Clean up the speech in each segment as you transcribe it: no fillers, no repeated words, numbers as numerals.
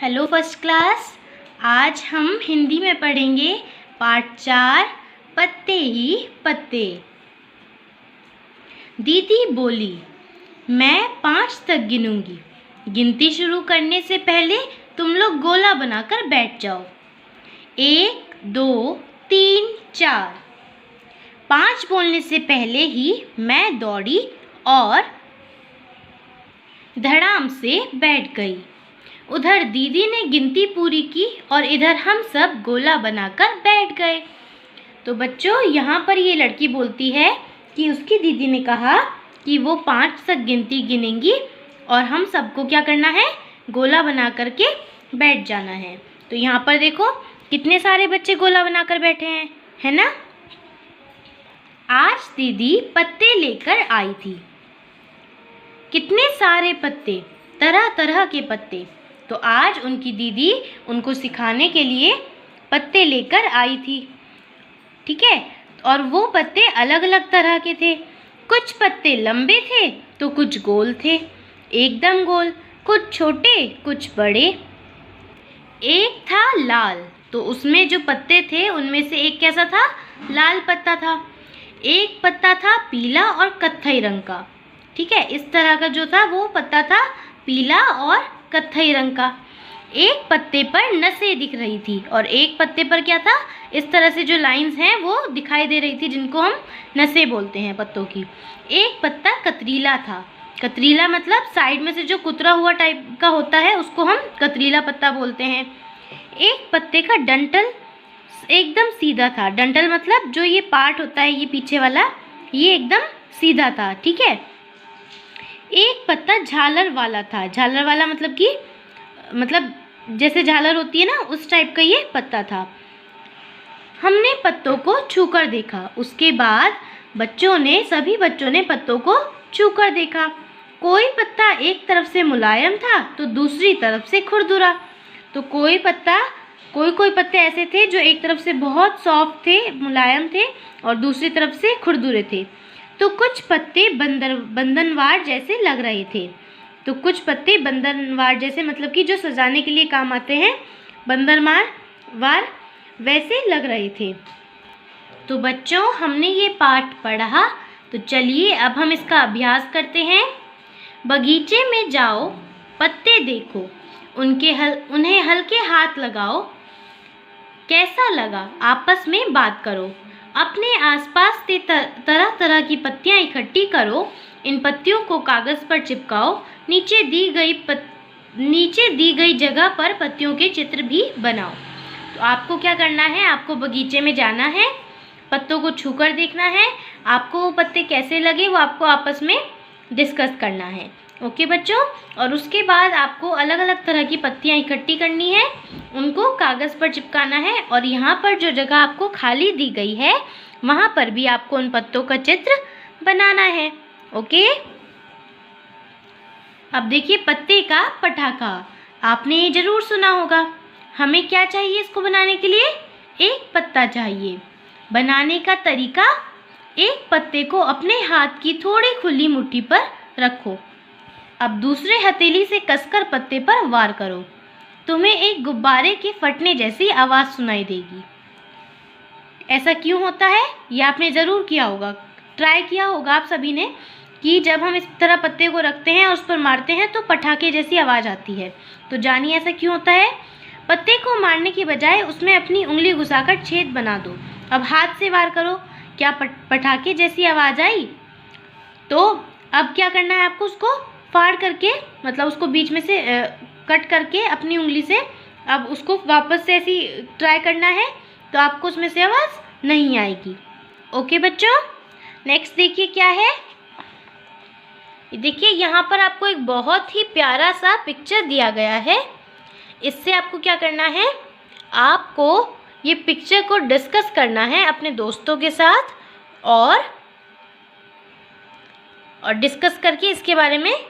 Hello first class. आज हम हिंदी में पढ़ेंगे पाठ 4 पत्ते ही पत्ते। दीदी बोली, मैं 5 तक गिनूंगी। गिनती शुरू करने से पहले तुम लोग गोला बनाकर बैठ जाओ। 1 2 3 4। 5 बोलने से पहले ही मैं दौड़ी और धड़ाम से बैठ गई। उधर दीदी ने गिनती पूरी की और इधर हम सब गोला बनाकर बैठ गए। तो बच्चों, यहाँ पर ये लड़की बोलती है कि उसकी दीदी ने कहा कि वो 5 तक गिनती गिनेंगी और हम सबको क्या करना है, गोला बना करके बैठ जाना है। तो यहाँ पर देखो कितने सारे बच्चे गोला बनाकर बैठे हैं, है ना। आज दीदी पत्ते लेकर आई थी। कितने सारे पत्ते, तरह तरह के पत्ते। तो आज उनकी दीदी उनको सिखाने के लिए पत्ते लेकर आई थी, ठीक है। और वो पत्ते अलग अलग तरह के थे। कुछ पत्ते लंबे थे तो कुछ गोल थे, एकदम गोल। कुछ छोटे कुछ बड़े। एक था लाल, तो उसमें जो पत्ते थे उनमें से एक कैसा था, लाल पत्ता था। एक पत्ता था पीला और कत्थई रंग का, ठीक है। इस तरह का जो था वो पत्ता था पीला और कत्थई रंग का। एक पत्ते पर नसें दिख रही थी और एक पत्ते पर क्या था, इस तरह से जो लाइंस हैं वो दिखाई दे रही थी, जिनको हम नसें बोलते हैं पत्तों की। एक पत्ता कतरीला था। कतरीला मतलब साइड में से जो कुतरा हुआ टाइप का होता है उसको हम कतरीला पत्ता बोलते हैं। एक पत्ते का डंठल एकदम सीधा था। डंठल मतलब जो ये पार्ट होता है, ये पीछे वाला, ये एकदम सीधा था, ठीक है। एक पत्ता झालर वाला था। झालर वाला मतलब जैसे झालर होती है ना, उस टाइप का ये पत्ता था। हमने पत्तों को छूकर देखा। उसके बाद सभी बच्चों ने पत्तों को छूकर देखा। कोई पत्ता एक तरफ से मुलायम था तो दूसरी तरफ से खुरदुरा। तो कोई पत्ते ऐसे थे जो एक तरफ से बहुत सॉफ्ट थे, मुलायम थे, और दूसरी तरफ से खुरदुरे थे। तो कुछ पत्ते बंधनवार जैसे लग रहे थे। तो कुछ पत्ते बंधनवार जैसे मतलब कि जो सजाने के लिए काम आते हैं, बंधनवार वैसे लग रहे थे। तो बच्चों, हमने ये पाठ पढ़ा, तो चलिए अब हम इसका अभ्यास करते हैं। बगीचे में जाओ, पत्ते देखो, उन्हें हल्के हाथ लगाओ। कैसा लगा, आपस में बात करो। अपने आसपास से तरह तरह की पत्तियां इकट्ठी करो। इन पत्तियों को कागज पर चिपकाओ। नीचे दी गई जगह पर पत्तियों के चित्र भी बनाओ। तो आपको क्या करना है, आपको बगीचे में जाना है, पत्तों को छूकर देखना है। आपको वो पत्ते कैसे लगे वो आपको आपस में डिस्कस करना है, ओके बच्चों। और उसके बाद आपको अलग अलग तरह की पत्तियां इकट्ठी करनी है, उनको कागज़ पर चिपकाना है, और यहाँ पर जो जगह आपको खाली दी गई है वहाँ पर भी आपको उन पत्तों का चित्र बनाना है, ओके। अब देखिए, पत्ते का पटाखा आपने ये जरूर सुना होगा। हमें क्या चाहिए इसको बनाने के लिए, एक पत्ता चाहिए। बनाने का तरीका, एक पत्ते को अपने हाथ की थोड़ी खुली मुट्ठी पर रखो। अब दूसरे हथेली से कसकर पत्ते पर वार करो। तुम्हें एक गुब्बारे के फटने जैसी आवाज़ सुनाई देगी। ऐसा क्यों होता है, ये आपने ज़रूर किया होगा, ट्राई किया होगा आप सभी ने, कि जब हम इस तरह पत्ते को रखते हैं और उस पर मारते हैं तो पटाखे जैसी आवाज़ आती है। तो जानिए ऐसा क्यों होता है। पत्ते को मारने की बजाय उसमें अपनी उंगली घुसाकर छेद बना दो। अब हाथ से वार करो। क्या पटाखे जैसी आवाज़ आई? तो अब क्या करना है आपको, उसको फाड़ करके, मतलब उसको बीच में से कट करके अपनी उंगली से अब उसको वापस से ऐसी ट्राई करना है, तो आपको उसमें से आवाज़ नहीं आएगी, ओके बच्चों। नेक्स्ट देखिए क्या है। देखिए यहाँ पर आपको एक बहुत ही प्यारा सा पिक्चर दिया गया है। इससे आपको क्या करना है, आपको ये पिक्चर को डिस्कस करना है अपने दोस्तों के साथ, और डिस्कस करके इसके बारे में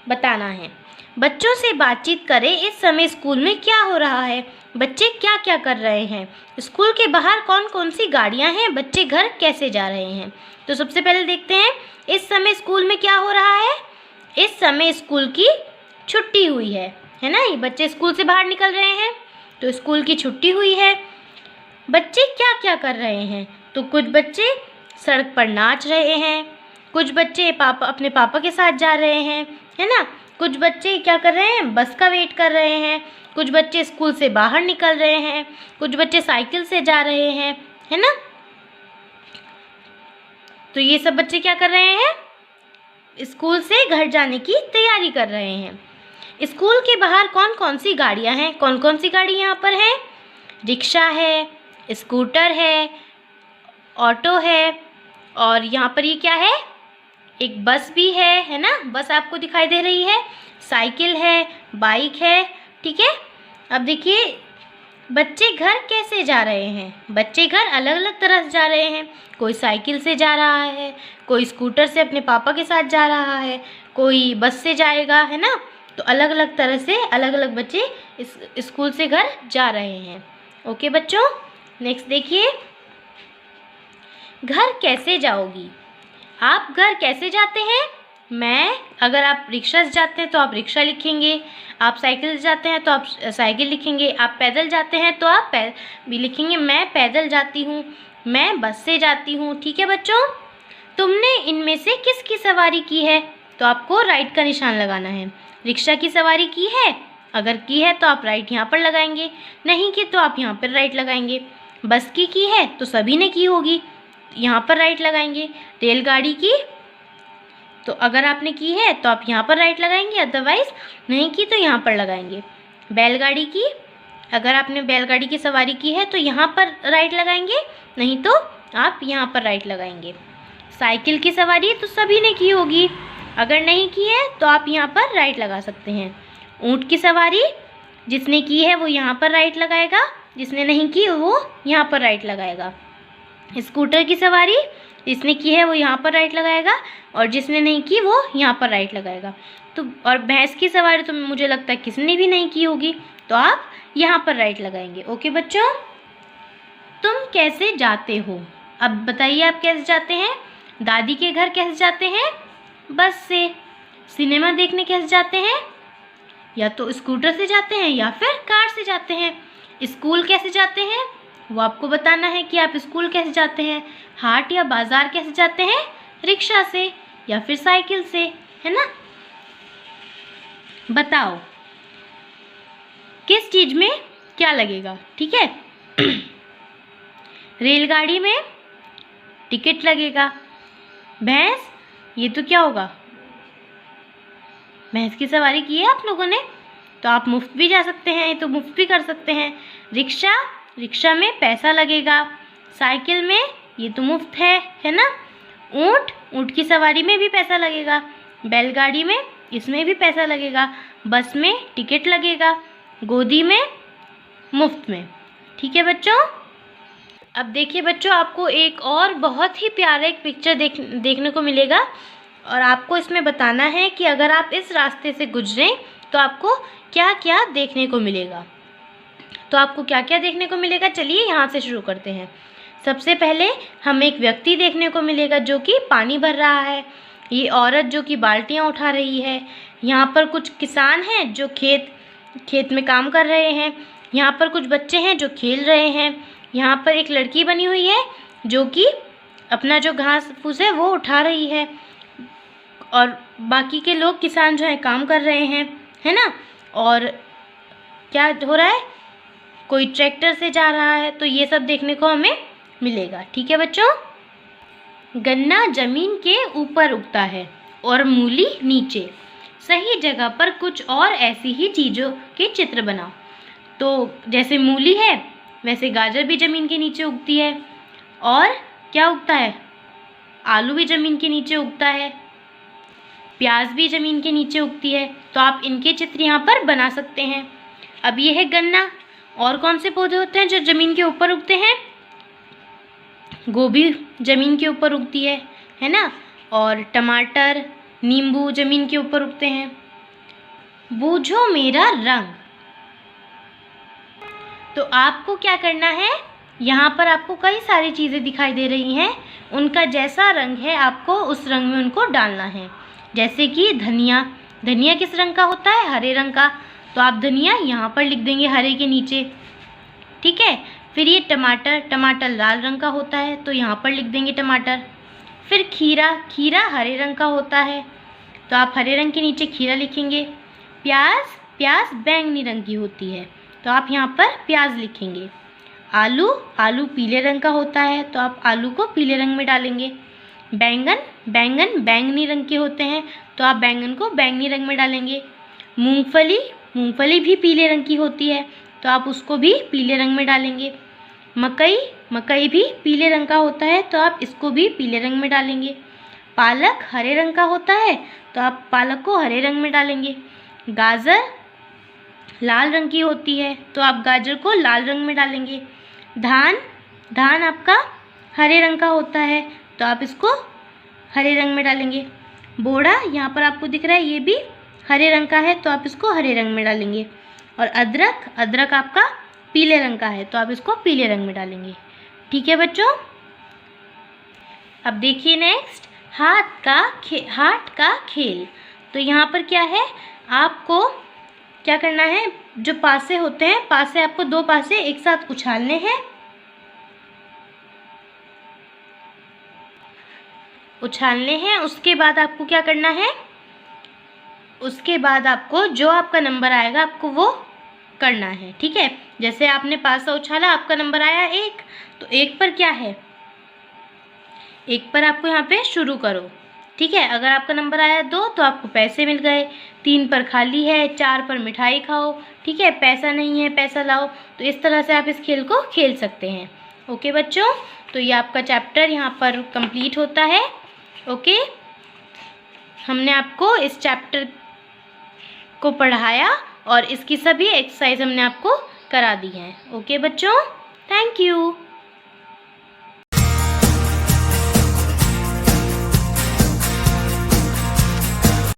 बताना है। बच्चों से बातचीत करें, इस समय स्कूल में क्या हो रहा है, बच्चे क्या क्या कर रहे हैं, स्कूल के बाहर कौन कौन सी गाड़ियां हैं, बच्चे घर कैसे जा रहे हैं। तो सबसे पहले देखते हैं, इस समय स्कूल में क्या हो रहा है। इस समय स्कूल की छुट्टी हुई है, है ना। ये बच्चे स्कूल से बाहर निकल रहे हैं, तो स्कूल की छुट्टी हुई है। बच्चे क्या क्या कर रहे हैं, तो कुछ बच्चे सड़क पर नाच रहे हैं, कुछ बच्चे अपने पापा के साथ जा रहे हैं, है ना। कुछ बच्चे क्या कर रहे हैं, बस का वेट कर रहे हैं, कुछ बच्चे स्कूल से बाहर निकल रहे हैं, कुछ बच्चे साइकिल से जा रहे हैं, है ना। तो ये सब बच्चे क्या कर रहे हैं, स्कूल से घर जाने की तैयारी कर रहे हैं। स्कूल के बाहर कौन कौन सी गाड़ियाँ हैं, कौन कौन सी गाड़ी यहाँ पर है, रिक्शा है, स्कूटर है, ऑटो है, और यहाँ पर ये क्या है, एक बस भी है ना। बस आपको दिखाई दे रही है, साइकिल है, बाइक है, ठीक है। अब देखिए बच्चे घर कैसे जा रहे हैं, बच्चे घर अलग अलग तरह से जा रहे हैं। कोई साइकिल से जा रहा है, कोई स्कूटर से अपने पापा के साथ जा रहा है, कोई बस से जाएगा, है ना। तो अलग अलग तरह से अलग अलग बच्चे इस स्कूल से घर जा रहे हैं। ओके बच्चों, नेक्स्ट देखिए, घर कैसे जाओगी, आप घर कैसे जाते हैं। अगर आप रिक्शा से जाते हैं तो आप रिक्शा लिखेंगे, आप साइकिल से जाते हैं तो आप साइकिल लिखेंगे, आप पैदल जाते हैं तो आप भी लिखेंगे मैं पैदल जाती हूँ, मैं बस से जाती हूँ, ठीक है बच्चों। तुमने इनमें से किसकी सवारी की है, तो आपको राइट का निशान लगाना है। रिक्शा की सवारी की है, अगर की है तो आप राइट यहाँ पर लगाएंगे, नहीं की तो आप यहाँ पर राइट लगाएंगे। बस की है तो सभी ने की होगी, यहाँ पर राइट लगाएंगे। रेलगाड़ी की, तो अगर आपने की है तो आप यहाँ पर राइट लगाएंगे, अदरवाइज नहीं की तो यहाँ पर लगाएंगे। बैलगाड़ी की, अगर आपने बैलगाड़ी की सवारी की है तो यहाँ पर राइट लगाएंगे, नहीं तो आप यहाँ पर राइट लगाएंगे। साइकिल की सवारी तो सभी ने की होगी, अगर नहीं की है तो आप यहाँ पर राइट लगा सकते हैं। ऊँट की सवारी, जिसने की है वो यहाँ पर राइट लगाएगा, जिसने नहीं की वो यहाँ पर राइट लगाएगा। स्कूटर की सवारी, जिसने की है वो यहाँ पर राइट लगाएगा, और जिसने नहीं की वो यहाँ पर राइट लगाएगा। तो और भैंस की सवारी तो मुझे लगता है किसने भी नहीं की होगी, तो आप यहाँ पर राइट लगाएंगे। ओके बच्चों, तुम कैसे जाते हो, अब बताइए आप कैसे जाते हैं। दादी के घर कैसे जाते हैं, बस से। सिनेमा देखने कैसे जाते हैं, या तो स्कूटर से जाते हैं या फिर कार से जाते हैं। स्कूल कैसे जाते हैं, वो आपको बताना है कि आप स्कूल कैसे जाते हैं। हाट या बाज़ार कैसे जाते हैं, रिक्शा से या फिर साइकिल से, है ना। बताओ किस चीज़ में क्या लगेगा, ठीक है। रेलगाड़ी में टिकट लगेगा। भैंस, ये तो क्या होगा, भैंस की सवारी की है आप लोगों ने, तो आप मुफ्त भी जा सकते हैं, ये तो मुफ्त भी कर सकते हैं। रिक्शा, रिक्शा में पैसा लगेगा। साइकिल में ये तो मुफ्त है ना। ऊँट, ऊँट की सवारी में भी पैसा लगेगा। बैलगाड़ी में, इसमें भी पैसा लगेगा। बस में टिकट लगेगा। गोदी में मुफ्त में, ठीक है बच्चों। अब देखिए बच्चों, आपको एक और बहुत ही प्यारा एक पिक्चर देखने को मिलेगा, और आपको इसमें बताना है कि अगर आप इस रास्ते से गुजरें तो आपको क्या क्या देखने को मिलेगा। तो आपको क्या क्या देखने को मिलेगा, चलिए यहाँ से शुरू करते हैं। सबसे पहले हमें एक व्यक्ति देखने को मिलेगा जो कि पानी भर रहा है। ये औरत जो कि बाल्टियाँ उठा रही है। यहाँ पर कुछ किसान हैं जो खेत में काम कर रहे हैं। यहाँ पर कुछ बच्चे हैं जो खेल रहे हैं। यहाँ पर एक लड़की बनी हुई है जो कि अपना जो घास फूस है वो उठा रही है, और बाकी के लोग किसान जो हैं काम कर रहे हैं, है ना। और क्या हो रहा है, कोई ट्रैक्टर से जा रहा है, तो ये सब देखने को हमें मिलेगा, ठीक है बच्चों। गन्ना जमीन के ऊपर उगता है और मूली नीचे। सही जगह पर कुछ और ऐसी ही चीज़ों के चित्र बनाओ। तो जैसे मूली है वैसे गाजर भी ज़मीन के नीचे उगती है, और क्या उगता है, आलू भी ज़मीन के नीचे उगता है, प्याज भी ज़मीन के नीचे उगती है। तो आप इनके चित्र यहाँ पर बना सकते हैं। अब ये है गन्ना। और कौन से पौधे होते हैं जो ज़मीन के ऊपर उगते हैं, गोभी ज़मीन के ऊपर उगती है ना। और टमाटर, नींबू ज़मीन के ऊपर उगते हैं। बूझो मेरा रंग, तो आपको क्या करना है, यहाँ पर आपको कई सारी चीज़ें दिखाई दे रही हैं, उनका जैसा रंग है आपको उस रंग में उनको डालना है। जैसे कि धनिया, धनिया किस रंग का होता है, हरे रंग का, तो आप धनिया यहाँ पर लिख देंगे हरे के नीचे, ठीक है। फिर ये टमाटर, टमाटर लाल रंग का होता है तो यहाँ पर लिख देंगे टमाटर। फिर खीरा, खीरा हरे रंग का होता है तो आप हरे रंग के नीचे खीरा लिखेंगे। प्याज, प्याज बैंगनी रंग की होती है तो आप यहाँ पर प्याज लिखेंगे। आलू, आलू पीले रंग का होता है तो आप आलू को पीले रंग में डालेंगे। बैंगन, बैंगन बैंगनी रंग के होते हैं तो आप बैंगन को बैंगनी रंग में डालेंगे। मूंगफली, मूंगफली भी पीले रंग की होती है तो आप उसको भी पीले रंग में डालेंगे। मकई, मकई भी पीले रंग का होता है तो आप इसको भी पीले रंग में डालेंगे। पालक हरे रंग का होता है तो आप पालक को हरे रंग में डालेंगे। गाजर लाल रंग की होती है तो आप गाजर को लाल रंग में डालेंगे। धान, धान आपका हरे रंग का होता है तो आप इसको हरे रंग में डालेंगे। बोड़ा यहाँ पर आपको दिख रहा है ये भी हरे रंग का है तो आप इसको हरे रंग में डालेंगे। और अदरक, अदरक आपका पीले रंग का है तो आप इसको पीले रंग में डालेंगे, ठीक है बच्चों। अब देखिए नेक्स्ट, हाथ का खेल। तो यहाँ पर क्या है, आपको क्या करना है, जो पासे होते हैं, पासे आपको दो पासे एक साथ उछालने हैं, उछालने हैं। उसके बाद आपको क्या करना है, उसके बाद आपको जो आपका नंबर आएगा आपको वो करना है, ठीक है। जैसे आपने पासा उछाला, आपका नंबर आया 1, तो 1 पर क्या है, 1 पर आपको यहाँ पे शुरू करो, ठीक है। अगर आपका नंबर आया 2 तो आपको पैसे मिल गए। 3 पर खाली है, 4 पर मिठाई खाओ, ठीक है। पैसा नहीं है, पैसा लाओ। तो इस तरह से आप इस खेल को खेल सकते हैं। ओके बच्चों, तो ये आपका चैप्टर यहाँ पर कंप्लीट होता है। ओके, हमने आपको इस चैप्टर को पढ़ाया और इसकी सभी एक्सरसाइज हमने आपको करा दी हैं। ओके बच्चों, थैंक यू।